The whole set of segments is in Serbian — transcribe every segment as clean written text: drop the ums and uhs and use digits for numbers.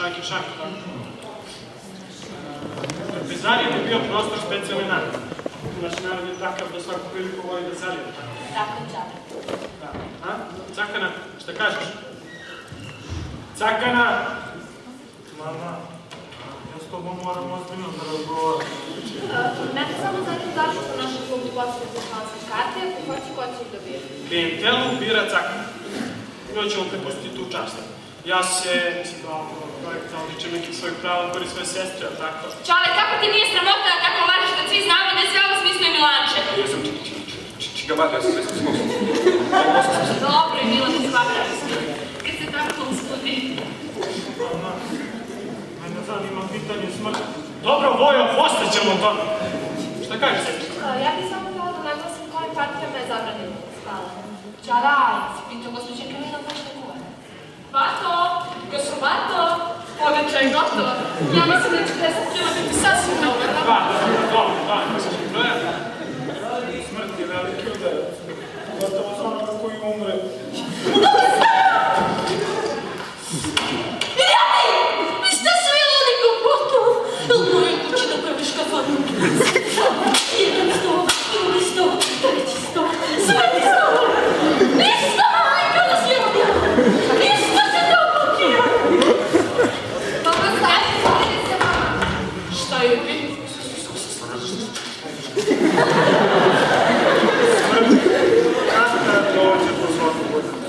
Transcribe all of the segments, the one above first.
šanki, tako. Trpezarije je bio prostor specijalne namene. Naš narod je takav da svaku priliku voli da zalije. Tako, Čaka. A? Cakana, šta kažeš? Cakana! Mama, ja s tobom moram ozbiljno da razgovaram. Mene samo zanima zašto su naši klubi poslije za članske karte, ko će ih dobije? Klijentelu bira Cakana. Njoj ćemo prepustiti tu čast. Ja se, mislim da ovo projekta odličem nekih svojih prava kori svoje sestre, ali tako? Čale, kako ti nije sramota kako lažeš kad svi znamo da je sve ovo smislio Milanče? Ja sam čigabata, ja sam sve smislio. Dobro je bilo da shvataš. Kad se tako uspudi. Mama, mene zanima pitanje smrti. Dobro, Vojo, postaćemo o tome. Šta kažeš se? Ja bih samo htjela da naglasim kojim partijama je zabranjeno spavanje. Čaraj, si pitao gospođe Kamila možda kuva. Bato, gospod Bato, pogačaj je gotovo. Ja mislim da će 10 kila biti sasvim dovoljno. Da, misliš mi broja? Smrt je veliki udarac. Gotovo za onoga koji umre. Idioti! Vi ste svi ludi ko gotovo. U mojoj kući da praviš kafanu. Jedan sto, drugi sto, treći sto, sveti sto. Ništa, majka nas je odjela. Ništa se ne oblokira. Dobro, stavite, povedi se mama. Šta je vi? Kada dođe po svaku godinu?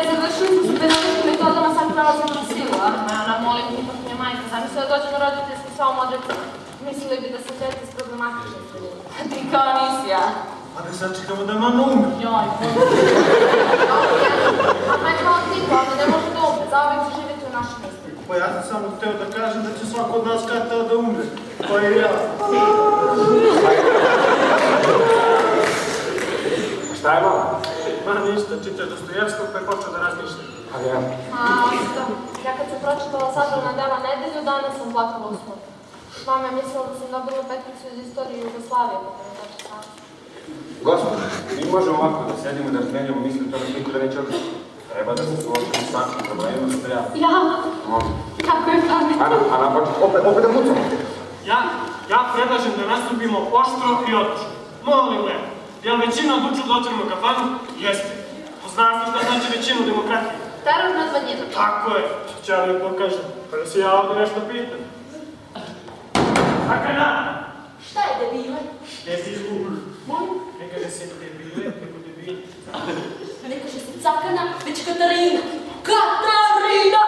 Završili smo s pedagoškim metodama, sad prelazimo na silu, a? Ona, molim, ipak mi je majka. Zamisli da dođe na roditeljski sa ovom odredbom. Mislili bi da sam dete iz problematične sredine. Ti kao nisi, ja. A da sad čekamo da mama umre. Joj, mama je kao tipa, ona ne može da umre. Zaovek će živjeti u našem mjestu. Pa ja sam samo hteo da kažem da će svako od nas kada da umre. Pa i ja. Šta je mama? Ma ništa, čitaš Dostojevskog pa je počeo da razmišlja. A ja? Ja kad sam pročitala sabrana dela nedelju, danas sam plakala u snu. Mama je mislila da sam dobila petnicu iz istorije Jugoslavije, pa ne znači sam. Gospode, mi možemo ovako da sedimo i da razmenjamo misli o tome što niko da neće odličiti. Treba da se suočimo s takvim problemima što treba. Ja? Može. Kako je pametno? A napači, opet da mucamo. Ja predlažem da nastupimo oštro i odlučno. Molim me, jel većina odlučila da otvorimo kafanu? Jeste. Znaš li šta znači većinu demokratije? Teror nad manjinom. Tako je. Će li joj pokažem? Pa da se ja ovdje nešto pitam. Cakana! Šta je debile? Debilu. Molim? Ne kaže se debile, nego debili. Ne kaže se Cakana, već Katarina. Katarina!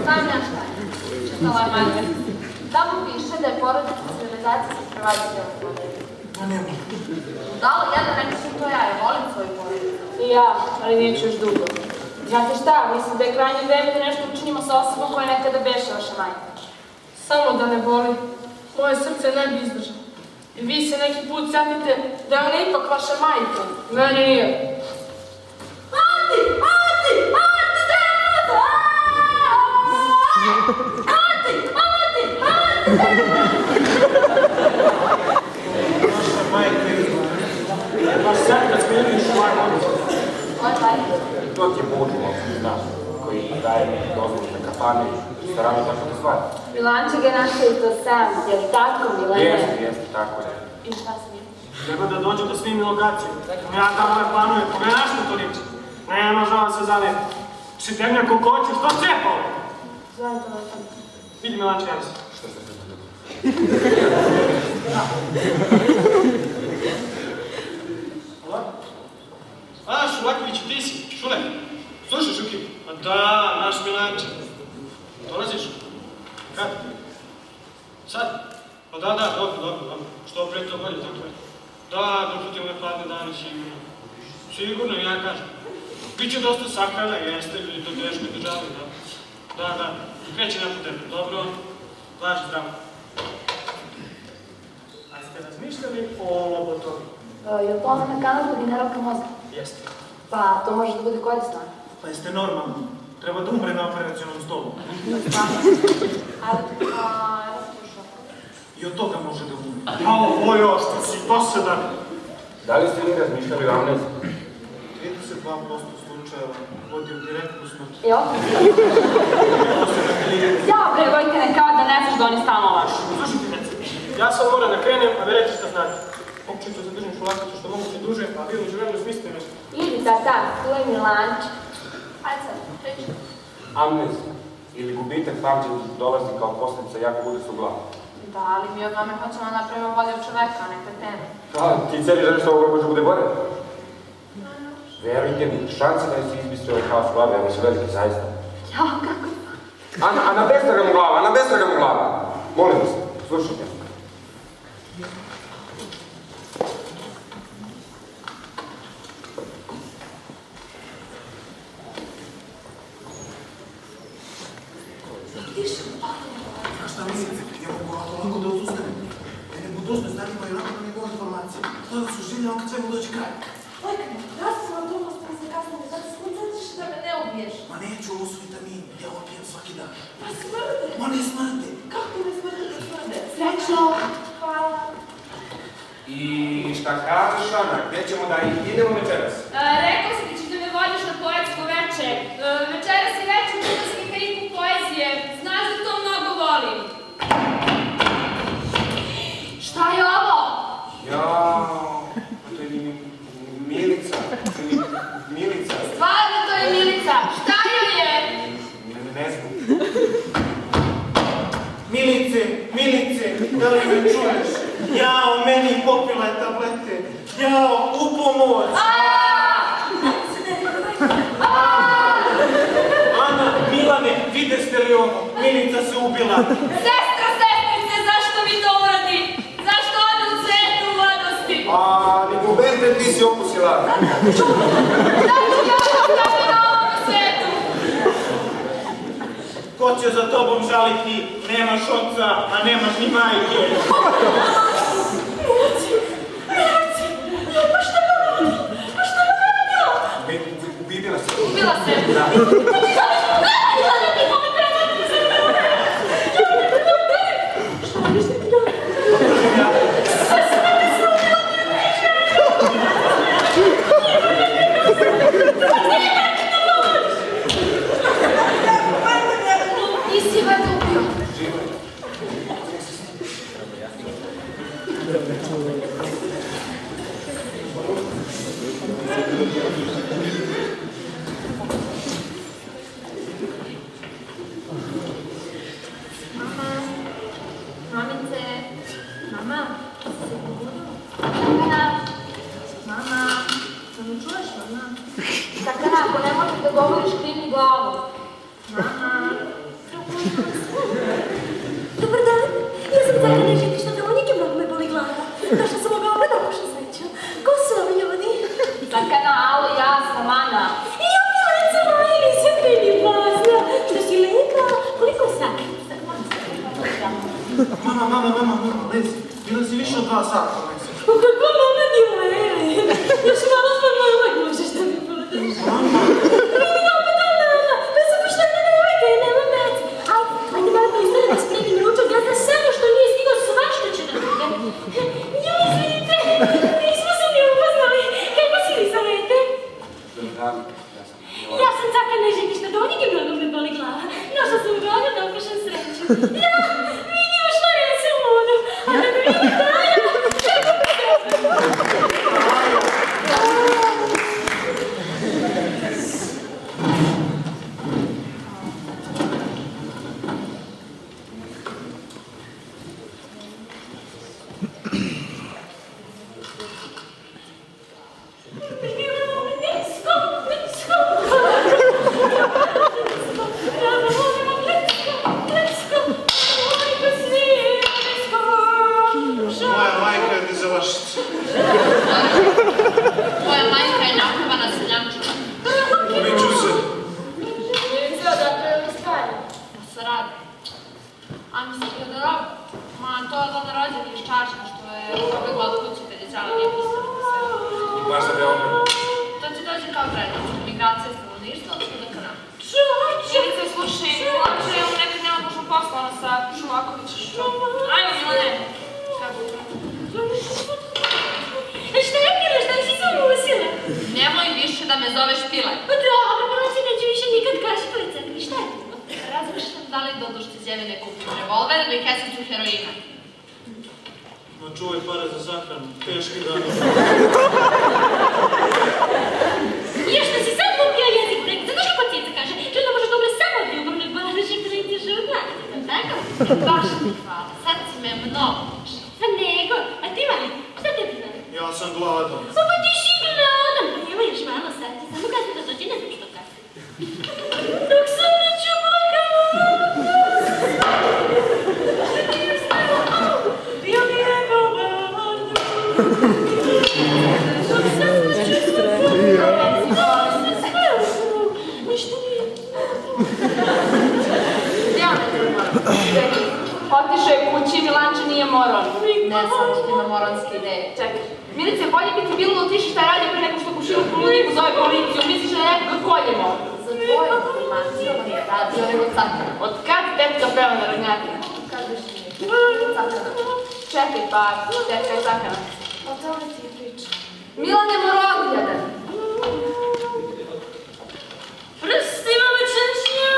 Znam ja šta je. Čitala je Marija. Tamo piše da je porodična civilizacija se prevaziđela u modelu. Pa nema. Dalo, jedan rekao sam to ja volim svoju porodicu. I ja, ali neću još dugo. Znate šta, mislim da je krajnje vreme da nešto učinimo sa osobom koja je nekada beše vaša majka. Samo da ne boli, moje srce ne bi izdržalo. I vi se neki put sjetite da je ona ipak vaša majka. Mene nije. Ati! Ati! Ati! Treba! Ati! Ati! Ati! Naša majka je izgleda. Baš sad kad smo jedni šuvar odnosno. Ko je taj? To ti je Budilo, znaš, koji daje dozvolu na kafane i se radi tako da stvari. Milanče ga nastavi to sam, je li tako, Milane? Jeste, tako je. I šta s njim? Treba da dođu da snimi lokaciju. Ja tamo ne planujem, pogledaš što to liči. Nema žala se zaleti. Šitevnja koliko hoćeš, što cepao? Zovem telefon. Vidi Milanče, javi se. Što se to dogodilo? Hvala? A, Šulaković, ti si, Šule. Slušaj, Šuki. A da, naš Milanče. Dolaziš? Kad? Sad? Pa da, dobro. Što pre to bolje, tako je. Da, doputimo ove hladne dane, sigurno. Sigurno, ja kažem. Biće dosta sahrana, jeste, ljudi to teško državaju, da. Da. Kreće na po tebe, dobro. Važi zdravo. A ste razmišljali o lobotomiji? Je li to ona na kanalu kod generalka mozga? Jeste. Pa, to može da bude korisno. Pa jeste normalni. Treba da umre na operacionom stolu. I od toga može da umre. A ovo još, ti si dosadan. Da li ste vi razmišljali o amneziji? 32% slučajeva vodi u direktnu smrt. Jo? Ja bre, Vojka, kao da ne znaš da oni stalno lažu. Slušajte, djece, ja sam moram da krenem, a vi reći šta znate. Pokušat ću zadržim Šulakića što moguće duže, a vi uđe vremenu smislite nešto. Idi, tata, tu je Milanč. Ajde sad, reći. Amnezija ili gubitak pamćenja dolazi kao posljedica jako udesa u glavu. Da, ali mi od nome hoćemo napravimo bolje od čoveka, a ne kretena. Ti sebi želiš da ovoga može bude bolje? Verujte mi, šanse da se izbistri ovaj haos u glavi, evo su velike, zaista. Ja, kako? Ana, bestragam u glava, Ana, bestragam u glava. Molim vas, slušajte. Šta mislite? Ja mogu lako da odustanem. Mene budućnost zanima i onako da mi govorim informacije. To da su želje, on kad svemu dođe kraj. Vojka, ja sam na tom ostalo se kasnije, zato ćeš da me ne ubiješ. Ma neću, ovo su vitamini, ja ovo pijem svaki dan. Pa smrde. Ma ne smrde. Kako ne smrde da smrde? Srećno! Hvala. I šta kažeš, Ana, gdje ćemo da idemo večeras? Rekao si da ćeš da me vodiš na poetsko veče. Večeras je večer učesnika Iku poezije. Znaš da to mnogo volim. Šta je ovo? Jao, to je Milica. Milica. Stvarno to je Milica. Šta joj je? Ne znam. Milice, da li me čuješ? Jao, meni popila je tablete. Jao, u pomoć. Ana, Milane, videste li ovo? Milica se ubila. Sestra, sestrice, zašto mi to uradi? Zašto ode u svijetu u mladosti? Libuberte, ti si opusila. Zašto ja ostavim na ovom svijetu? Ko će za tobom žaliti? Nemaš oca, a nemaš ni majke. Ubila se. Ubila se. Nisi me ubio. Mamice, mama, se budu? Mama, da me čuješ, mama? Sakana, ako ne možeš da govoriš, krivni glavu. Mama, Dobar dan, ja sam Zakana i Žetišna Domonike, mnogo me boli glava. Došla sam ovoga opet naša sreća. Ko su ovi ljudi? Sakana, alo, ja sam Ana. I ja Milenca moja, nisam krivni pozna. Što si leka? Koliko sad? Mama, lezi. Bila si više od 2 sata, lezi. Kako mama ti lele? Još malo sam moj uvek možeš da mi budeš. Vidi opet Ana, da sam poštena devojka i nema meci. Ajde malo pristane da spremim ručak, ja znam samo što nije stigao svašta će da bude. Jo, izvinite, nismo se ni upoznali. Kako si li savete? Ja sam Zakana i Žetišna Domonike, mnogo me boli glava. Našla sam u Beogradu da opišem sreću. Ja, vidi ušla resem u vodu, a da mi vidi kraja. Moja majka je dizelašica. Moja majka je napravana seljančina. Ubiću se. Milica, odakle je ovo stvari? Da se radi. A mislim da rob? Ma, to je od rođeni iz Čačka, što je pobegla od kuće kad je Čala nije pustila na sve. Baš za Beograd. To će doći kao prednost. Migracija stanovništva od svuda ka nama. Milice, slušaj, uopće u nebi nema dužno posla sa Šumakovićem. Ajmo, Milane. Kako je? Šta je Pile, šta si se umusila? Nemoj više da me zoveš Pile. Pa dobro, prvo si neću više nikad kašikali crkvi, šta je bilo? Razmišljam da li da od ušteđevine kupim revolver ili kesicu heroina. Ma čuvaj pare za sahranu, teški dan. Još da si sad lupio jezik prek, zato što pacijenca kaže, žena može dobro samo od ljubavnog balaža pritiže od mladice, tako? Baš ti hvala, sad si me mnogo više. Pa nego, a ti mali, šta te bi znali? Ja sam gladan. Pa ti si gladan, pa evo još malo sad, ti samo kasno da dođe, ne znam što kasno. Dok sam neću bojkama, bio mi rekao bavardu. Dok sam neću ništa nije. Ja ne trebam. Otišao je kući, Milanče nije moron. Ne sam što ima moronske ideje. Čekaj, Milice, bolje bi ti bilo da otiši šta radi pre nego što kuširu poludniku zove policiju. Misliš da nekog ga koljemo? Za tvoju informaciju on je radio nego cakana. Od kad tetka peva na rodnjaki? Kad više nije cakana. Čekaj, pa tetka je cakana. O tome ti priča. Milane Morovljada. Prstima me češnja,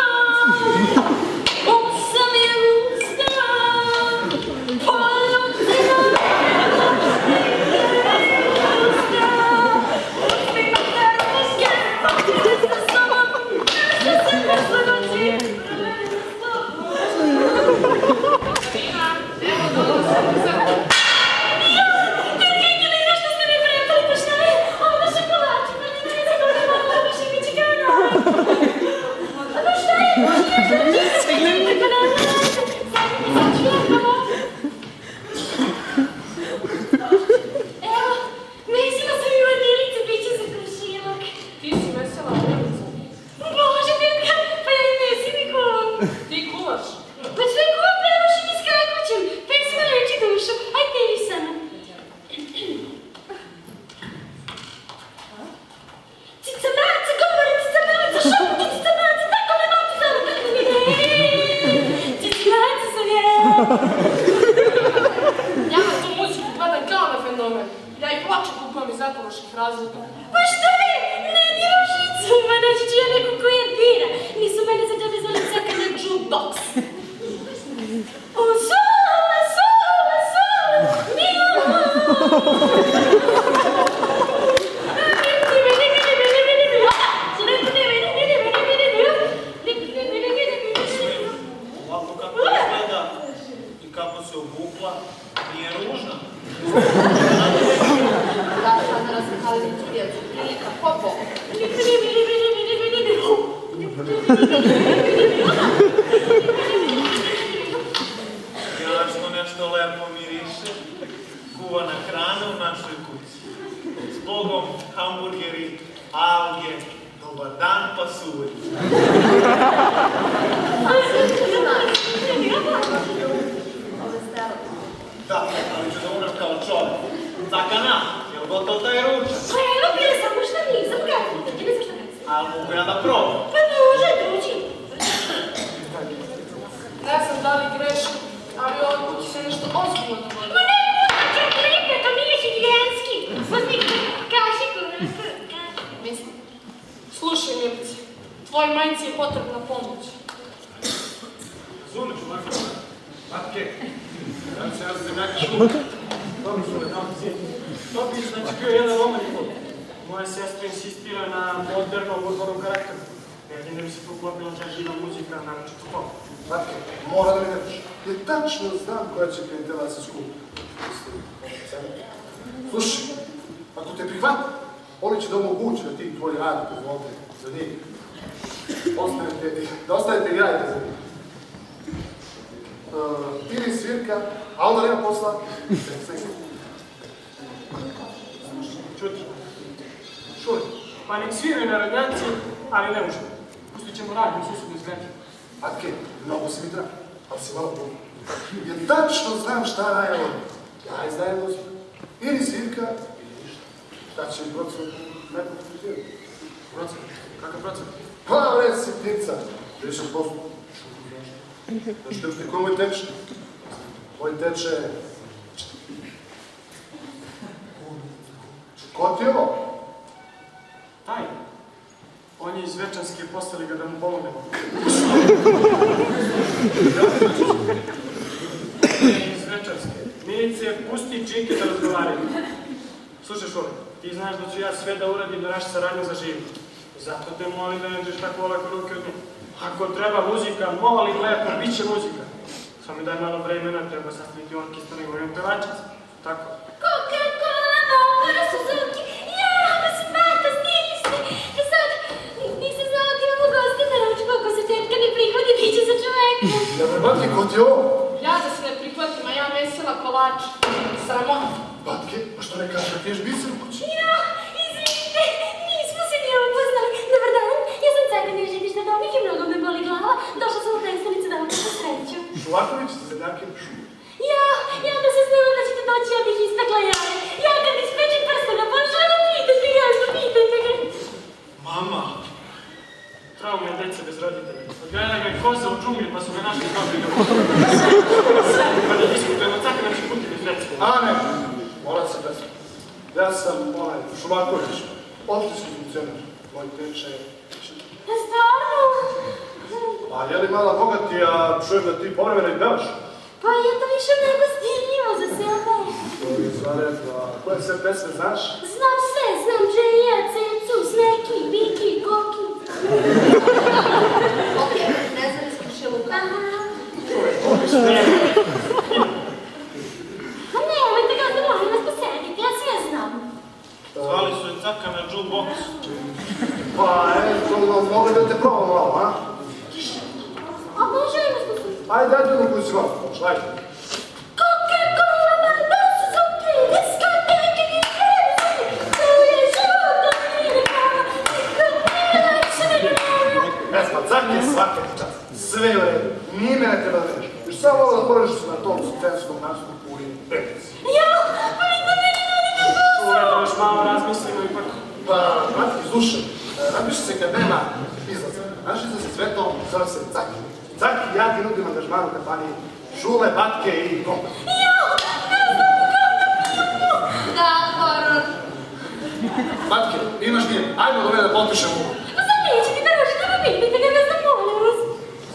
sam je usta, poljucima usta, uspima termiške, pokriti sa sobom, nešto se ne slagoći, prvi s tobom. Kad vidjeli nešto ste mi prepali, pa šta je? Ovo šokolači, pa ne znam se dobro malo, više mi čekana. Pa šta je? Evo, mislila sam i u jedinice, bit će za krušilak. Ti si vesela Milica. Bože, Bibka, pa ja i ne si mi kuvam. Ti kuvaš. Pa sve kuvam prerušim i skakućem. Pesma leči dušu, aj tebi samo. Cica maca, govori cica maca, šaputi cica maca, tako me maca zove, tako mi ne. Cica maca sam ja. Ja na tu muziku gledam kao na fenomen. Ja i plače kupujem iz ekoloških razloga. Pa šta je? Ne diraš žicu, ma naći ću ja neku koja dira. Nisu mene za tebe zvali caka na jukebox. O, sole, sole, sole, Milano! Ovako kako izgleda i kako se obukla, nije ružna. Da, sad ne razlikali djecu, prilika popo. Jasno nešto lepo miriše, kuvana hrana u našoj kući. S Bogom, hamburgeri, alge, dobar dan pa suvi. Ove stelo. Da, ali ću da umrem kao čovjek. Zakana, jel gotov taj ručak? Pa evo, bila sam možda nisam kako, da ti ne znaš šta kada sam. Ali mogu ja da probam. Pa može, dođi. Ne znam da li grešku, ali u ovoj kući se nešto ozbiljno dogodilo. Ma ne kuća klipe, to nije higijenski. Uzmi kašiku. Mislim, Slušaj, Milice, tvoj majici je potrebna pomoć. Zuniću, matke, kad se ja zemljaki šuma, dobro su me tamo cijeli. To bi znači bio jedan omani put. Moja sestra insistira na modernom urbanom karakteru. Jer ne bi se tu uklopila čak živa muzika, naročito pop. Matke, mora da mi reći. Ja tačno znam koja će klijentela se skupiti. Slušaj, ako te prihvati, oni će da omogući da ti tvoji radite ovdje za njih. Da ostanete i radite za njih. Ili svirka, a onda nema posla. Čuti. Čuj, pa nek sviraju na radnjaci, ali ne užemo. Pustit ćemo radnju u susjednoj zgradi. Matke, mnogo si mi drag, ali si malo puno. Jer tačno znam šta raje on. Ja izdajem muziku. Ili svirka, da će i procent nekog kultivirati. Procent? Kakav procent? Pa, bre, sitnica. 10%. Zašto ti ko moj teče? Moj teče... Ko ti je ovo? Taj. On je iz Večanske, poslali ga da mu pomognemo. Iz Večanske. Milice, pusti čike da razgovaraju. Slušaj, Šule, ti znaš da ću ja sve da uradim da naš saradnju zaživi. Zato te molim da ne držiš tako olako ruke od nje. Ako treba muzika, molim lepo, bit će muzika. Samo mi daj malo vremena, treba sastaviti orkestar i govorim pevačica. Tako. Coca-Cola, Marlboro, Suzuki, ja, mislim, bata, snijeli ste. I sad, nisam znala da imamo goste na ručku, ako se tetka ne prihodi, bit će za čoveka. Ja me batke, ko ti je ovo? Ja da se ne prihvatim, a ja mesila kolač. Sramota. Batke, a što ne kažeš da ti ješ biser u kući? Ja, izvinite, nismo se ni upoznali. Dobar dan, ja sam Cajka Nežetić Nadovnik i mnogo me boli glava. Došla sam u predstavnicu da vam kažem sreću. Šulaković, zeljake, Ja da se znala da ćete doći, ja bih ispekla jaje. Ja kad ispečem prstena, pošaram, pitajte ga, pitajte ga. Mama! Trauma je deca bez roditelja. Odgledala ga je koza u džungli, pa su ga našli dobri ga. Pa da diskutujemo, caka nam će puti bez deca. A ne, morat se pesma. Ja sam Šulaković, opštinski funkcioner. Moj teče je... Stvarno? A je li mala bogati, a čujem da ti povremeno i pevaš? Pa je to više nego stidljivo za sebe. To je zared, a koje sve pesme znaš? Znam sve, znam Džeja, Cecu, Sneki, Biki, Koki. Ok, nezavisno šiluka. Ma nemojte ga da molim vas posediti, ja sve znam. Zvali su je caka na jukebox. Pa, mogu da te probam malo, a? A može li vas poslušati? Ajde, dajte ono koju si malo počela, ajde. Coca-Cola, Marlboro, Suzuki, diskoteke, diskoteke, to je život, nije kava, diskoteke, sve ne Pesma, cak je svaka čast. Sve je u redu, ni mene treba da veš. Još samo ovo da porežiš se na tom stenskom nastupu i prepici. Ja, pa vi da mene volite Uvijek da još malo razmislimo ipak. Pa, brati, slušaj, napiši se kad nema izlaza. Naši se sve to zove se Caki. Caki, ja ti nudim angažman u kampaniji Šule, Batke i Kompa. Da, horor. Batke, imaš mir, ajmo do mene da potpišem ugovor. Pa sad nećete da možete da vidite ga, ne znam, molim vas.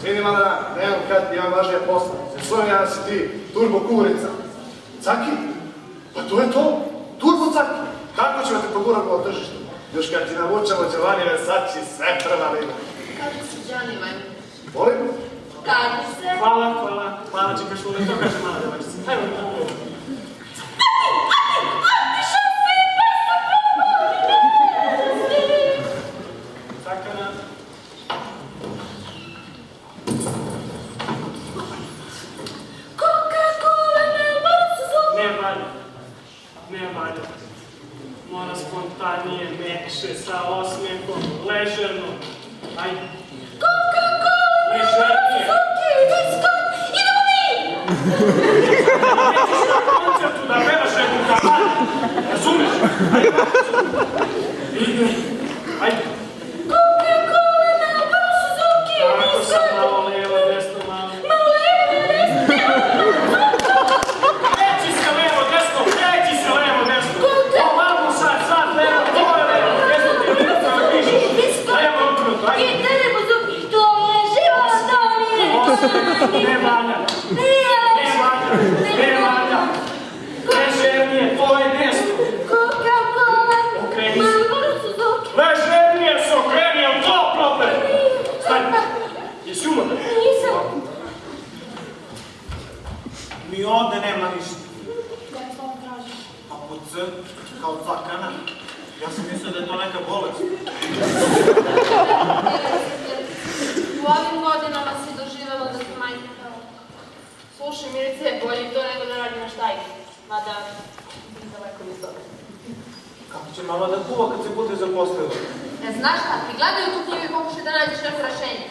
Svini malo dan, nemam kad imam važnija posla. Svojom ja si ti turbo kuvarica. Caki? Pa to je to. Turbo Caki. Kako ćemo te pogurati po tržištu? Još kad ti navučamo Đovanjeve, sad će sve prevalimo. Kaže se Johnny Wayne. Volim? Kaže se... Hvala, čeka Šule, to kaže mala djevojčica. Ajmo, ajmo. Cakana. Coca-Cola, Marlboro, Suzuki. Ne valja. Mora spontanije, mekše, sa osmijehom, ležerno. Ajde. Coca-Cola, Ležernije. Suzuki, diskoteke, idemo mi! Nećeš na koncertu da pevaš neku kampanju. Razumeš? Ajde. Ajde. Coca-Cola, Marlboro, Suzuki, Tako sad diskoteke. malo levo, desno, malo. Malo levo, desno. Kreći se levo, desno, kreći se levo, desno. Ovako sad, levo, to je levo, desno, ti lica na križu. Levo, obrnuto, ajde. Idemo, Suzuki, to je život, to nije Ne valja. Ne valja. Ležernije, to je desno. Coca-Cola, Okreni se. Marlboro, Suzuki. Ležernije se okreni, je li to problem? Stani. Jesi umoran? Nisam. Ni ovde nema ništa. Kako se on traži? A po C, kao cakana. Ja sam mislio da je to neka bolest. U ovim godinama si doživjela da ti majka peva. Slušaj, Milice, bolje to nego da radi na štajki. Mada, daleko mi toga. Kako će mama da kuva kad se bude zaposlila? Znaš šta, ti gledaj u tu knjigu i pokušaj da nađeš neko rešenje.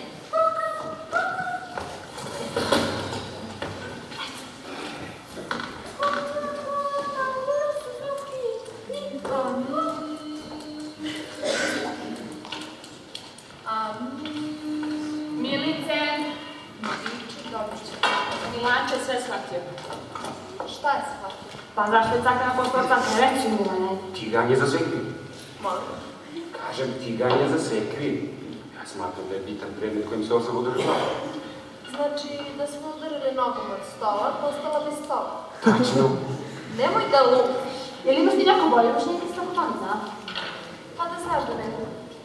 shvatio. Šta je shvatio? Pa zašto je cakana postala cakana? Reći mi ga, ne. Tiganje za sve kriv. Molim. Kažem, tiganje za sve kriv. Ja smatram da je bitan predmet kojim se osoba udržava. Znači, da smo udarili nogom od stola, postala bi stola. Tačno. Nemoj da lupiš. Jel imaš ti neko bolje? Imaš neki strahovanja? Pa da znaš da ne lupiš.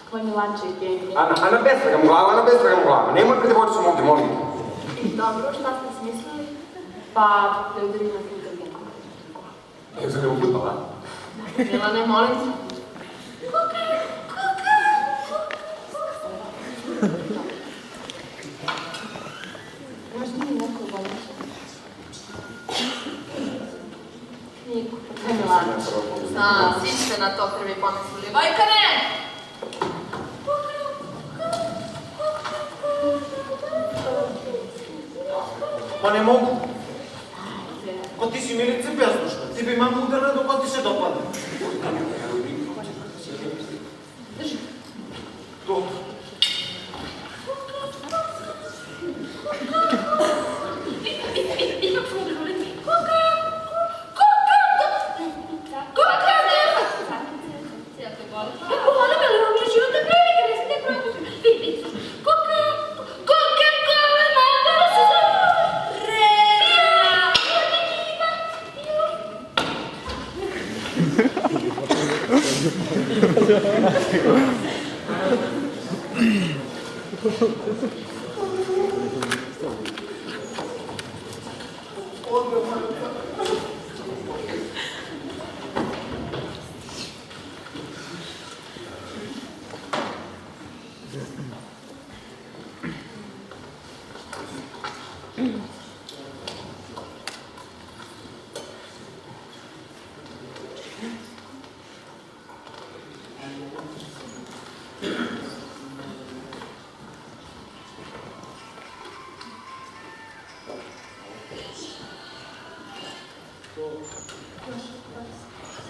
Tvoj Milančević je gdje. Ana, bez tragam u glavu, Ana, bez tragam u glavu. Nemoj pred devojčicom ovdje, molim. Dobro, šta ste smislili? Pa, ne udari na inteligentno. Ne uzem u futbala. Milane, molim te. Imaš ti neko bolje? Niko. Ne, Milane. Svi ste na to prvi pomislili. Vojkane! Pa ne mogu. Ko ti si Milice bezdušna, ti bi mamu udarila dok ti se dopadne. Drži. To.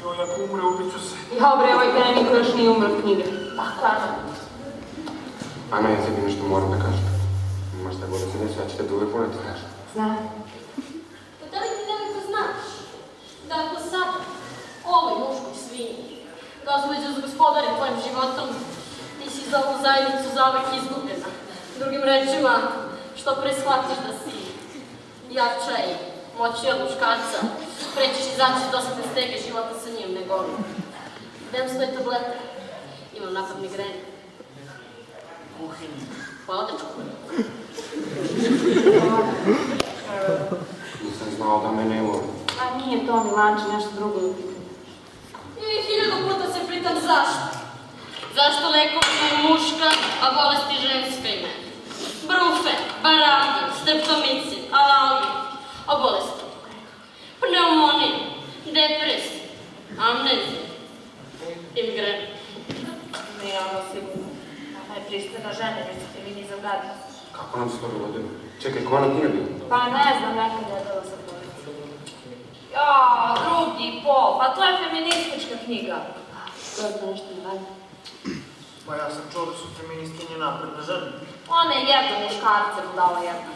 Joj, ako umre, ubiću se. Ja, bre, ovaj kada niko još nije umro od knjige. Pa, kažem. Ana, ja sebi nešto moram da kažem. Imaš šta god da se desi, ja ću te uvek puno ti kažem. Znam. Pa da li ti nekako znaš da ako sad ovoj muškoj svinji dozvođe za gospodare tvojim životom, ti si za ovu zajednicu zauvek izgubljena. Drugim rečima, što pre shvatiš da si jača i moćnija od muškarca, pre ćeš izaći iz dosadne stege života sa njim, nego gde vam stoje tablete? Imam napad migrene. Kuhinji. Hvala, dečko. Nisam znao da me ne voli. A nije to Milanče, nešto drugo. I 1000 puta se pitam zašto. Zašto lekovi imaju muška, a bolesti ženska imena? Brufe, baragin, streptomicin, alalgin, a bolesti pneumonija, depresija, amnezija i migrena. Nije ono sigurno. Ona je pristojna žena, već ste vi nizam gadno. Kako nam se to dogodilo? Čekaj, ko nam knjiga bila? Pa ne znam, nekad je bila sa policom. Ja, drugi pol, pa to je feministička knjiga. To je nešto ne valja. Pa ja sam čuo da su feministinje napredne žene. One jedu muškarce, budala jedna.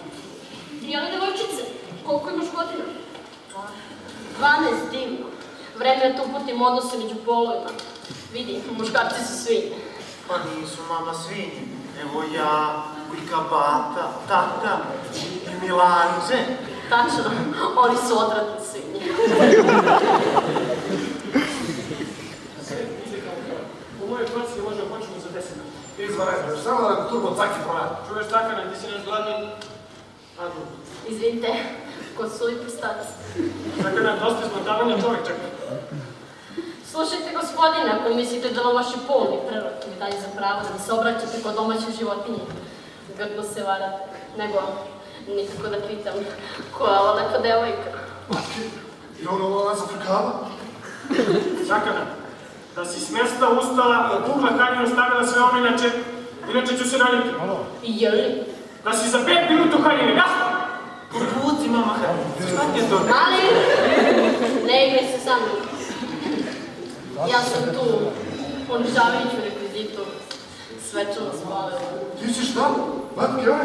I one devojčice, koliko imaš godina? 12, divno. Vreme je da uputim odnose među polovima. Vidi, muškarci su svinje. Pa nisu mama svinje. Evo ja, Ujka Bata, tata i Milanče. Tačno, oni su odvratne svinje. U mojoj tvrtci možemo početi za 10 minuta. Izvanredno, još samo da nam turbo caki provada. Čuješ Takana, ti si naš gladni adult. Izvinite, ko su li prstaci? Takana, dosta izmotavanja čovjek čeka. Slušajte, gospodine, ako mislite da vam vaši polni prerod mi daje za pravo da mi se obraćate kod domaćih životinje, grdno se varate, nego nikako da pitam koja je ova lepa devojka. I ono ova za frkava? Takana, da si s mjesta ustala, od kugla haljinu stavila sve ono, inače ću se naljeti. I je li? Da si za 5 minuta u haljini, jasno? Povuci, mama haljinu. Šta ti je to? Ali, ne igraj se sa mnom. Ja sam tu, ponižavajuću rekvizitu, svečano spavila. Ti si šta? Matke ove?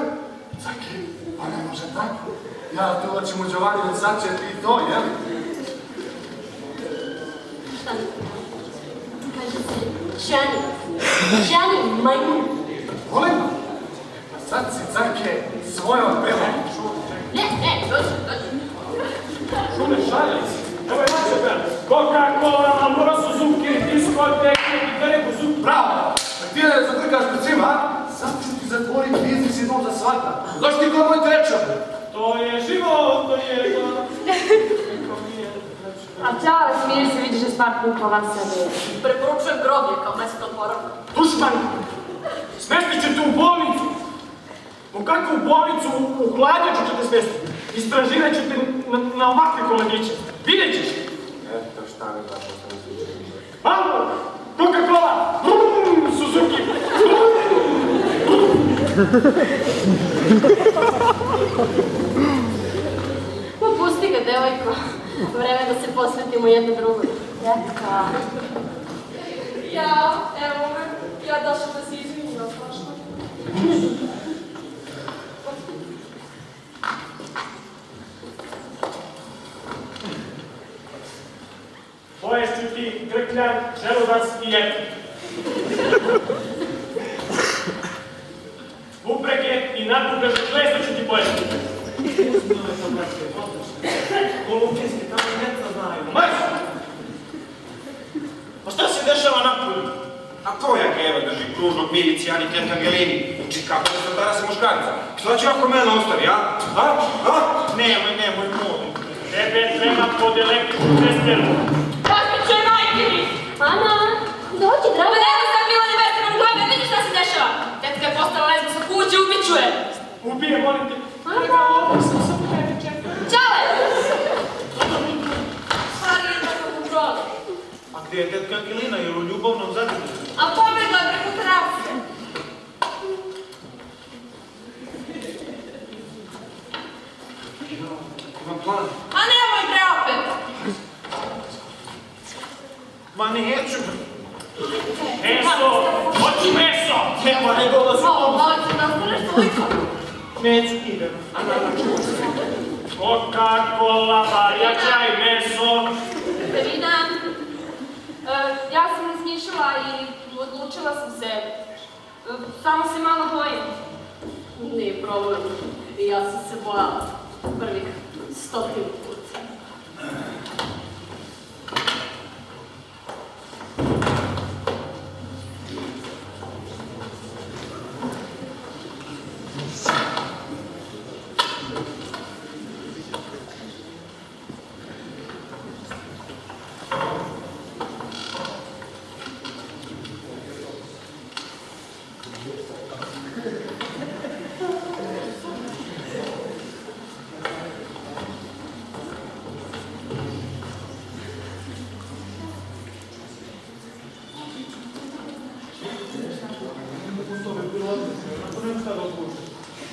Caki, pa ne može tako. Ja tu hoću mu Giovanni Versace i to, jel? Šta? Kaže se Žani. Žani, majmun. Volim? A sad si Cake svojom belom. Ne, dođi. Šume, šaljalici. Evo je naše bel. Coca-Cola, Amora Suzuki, diskoteke, Itereko Suzuki. Bravo! A ti ne zatrkaš pred svima, a? Sad ću ti zatvoriti biznis jednom za svaka. Zašto ti ko moj trećan? To je život, to je... A čale, smiri se, vidiš da spar pukla van sebe. Preporučujem groblje kao mesto oporavka. Dušman, smestit ću te u bolnicu. U kakvu bolnicu? U hladnjaču ću te smestiti. Istražirat ću te na ovakve koladiće. Vidjet ćeš. Eto šta mi tako sam slučaju. Alo, Coca-Cola, Suzuki. Pusti ga, devojko. Vreme da se posvetimo jedno drugoj. Tetka. Ja, evo me, ja došla da se izvinim, strašno. Poješću ti grkljan, želudac i jetik. Bubrege i nadbubrege, sve što ću ti pojesti. Kolumbijski, tamo neca znaju. Marš! Pa šta se dešava napolju? A to je Geva drži kružnog milici, Ani Tjet Angelini. Uči kako da se odara se muškarca. Šta će ako mene ostavi, a? Nemoj, molim. Tebe treba pod električnu testeru. Kakvi će majke mi? Ana, dođi, Pa drago. nema sam bila nebestrana u glavi, vidiš šta se dešava? Tetka je postala lezba sa kuće, ubiću je. Ubije, molim te. Čale! Stvari je tako kontrola. A gdje je tetka Angelina, jer u ljubavnom zadrugu? A pobjegla je preko terase. Imam plan. A nemoj bre opet. Ma neću. Meso! Hoću meso! Nema nego da se Molim se da ostaneš toliko. Neću idem. Coca-Cola, varja, čaj, meso. Katerina, ja sam razmišljala i odlučila sam se. Samo se malo bojim. Nije problem. I ja sam se bojala prvih 100 puta.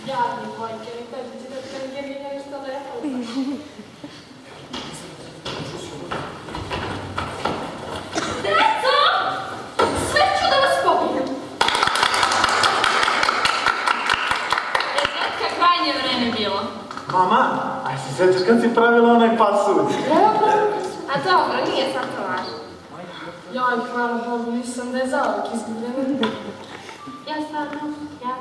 Jadni mojke, mi kažete da Angelina nešto lepo. Deco! Sve ću da vas popijem. Tetka, krajnje vreme bilo. Mama, aj se sjetiš kad si pravila onaj pasulj? A dobro, nije sad to važno. Joj, hvala Bogu, nisam da je zauvek izgubljena. Ja stvarno, ja